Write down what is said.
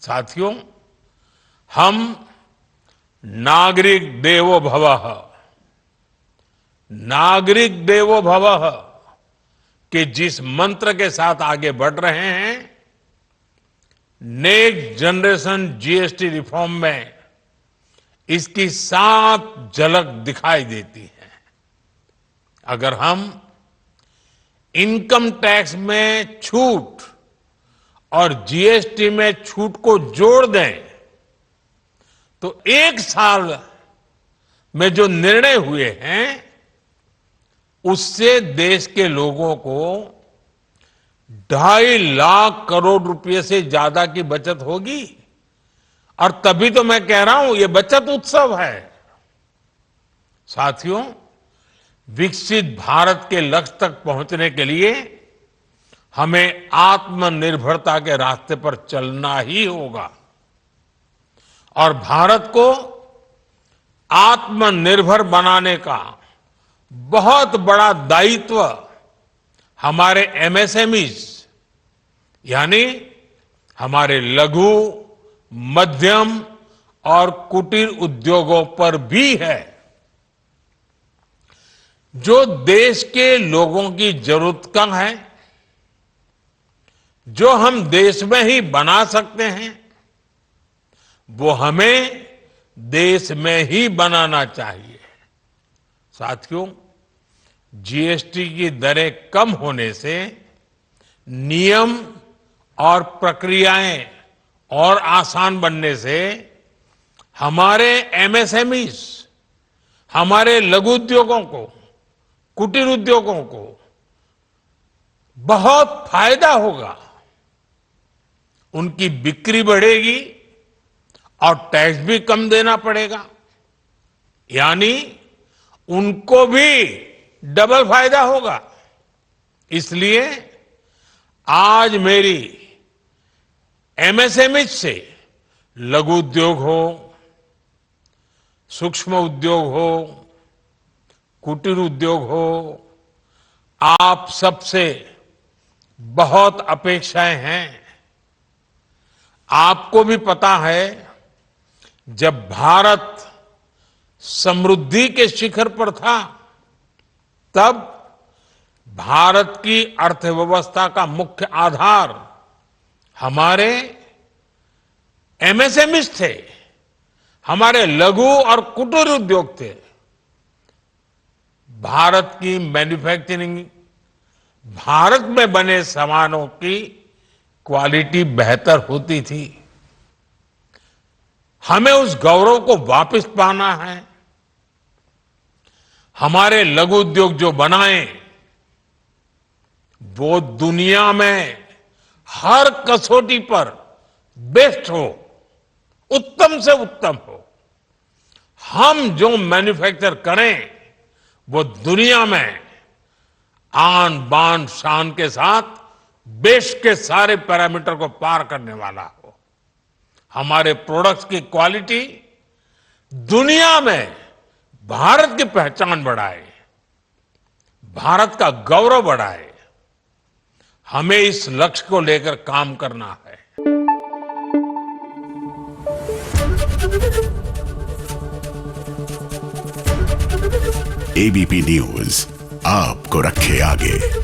साथियों, हम नागरिक देवो भवः, नागरिक देवो भवः के जिस मंत्र के साथ आगे बढ़ रहे हैं, नेक्स्ट जनरेशन जीएसटी रिफॉर्म में इसकी साफ झलक दिखाई देती है। अगर हम इनकम टैक्स में छूट और जीएसटी में छूट को जोड़ दें तो एक साल में जो निर्णय हुए हैं उससे देश के लोगों को 2.5 लाख करोड़ रुपए से ज्यादा की बचत होगी। और तभी तो मैं कह रहा हूं ये बचत उत्सव है। साथियों, विकसित भारत के लक्ष्य तक पहुंचने के लिए हमें आत्मनिर्भरता के रास्ते पर चलना ही होगा और भारत को आत्मनिर्भर बनाने का बहुत बड़ा दायित्व हमारे एमएसएमईज यानी हमारे लघु, मध्यम और कुटीर उद्योगों पर भी है, जो देश के लोगों की जरूरत का है, जो हम देश में ही बना सकते हैं, वो हमें देश में ही बनाना चाहिए। साथियों, जीएसटी की दरें कम होने से नियम और प्रक्रियाएं और आसान बनने से हमारे एमएसएमईज, हमारे लघु उद्योगों को, कुटीर उद्योगों को बहुत फायदा होगा। उनकी बिक्री बढ़ेगी और टैक्स भी कम देना पड़ेगा, यानी उनको भी डबल फायदा होगा। इसलिए आज मेरी एमएसएमई से लघु उद्योग हो, सूक्ष्म उद्योग हो, कुटीर उद्योग हो, आप सबसे बहुत अपेक्षाएं हैं। आपको भी पता है, जब भारत समृद्धि के शिखर पर था तब भारत की अर्थव्यवस्था का मुख्य आधार हमारे एमएसएमईज थे, हमारे लघु और कुटीर उद्योग थे। भारत की मैन्युफैक्चरिंग, भारत में बने सामानों की क्वालिटी बेहतर होती थी। हमें उस गौरव को वापस पाना है। हमारे लघु उद्योग जो बनाए वो दुनिया में हर कसौटी पर बेस्ट हो, उत्तम से उत्तम हो। हम जो मैन्युफैक्चर करें वो दुनिया में आन बान शान के साथ देश के सारे पैरामीटर को पार करने वाला हो। हमारे प्रोडक्ट्स की क्वालिटी दुनिया में भारत की पहचान बढ़ाए, भारत का गौरव बढ़ाए। हमें इस लक्ष्य को लेकर काम करना है। एबीपी न्यूज आपको रखे आगे।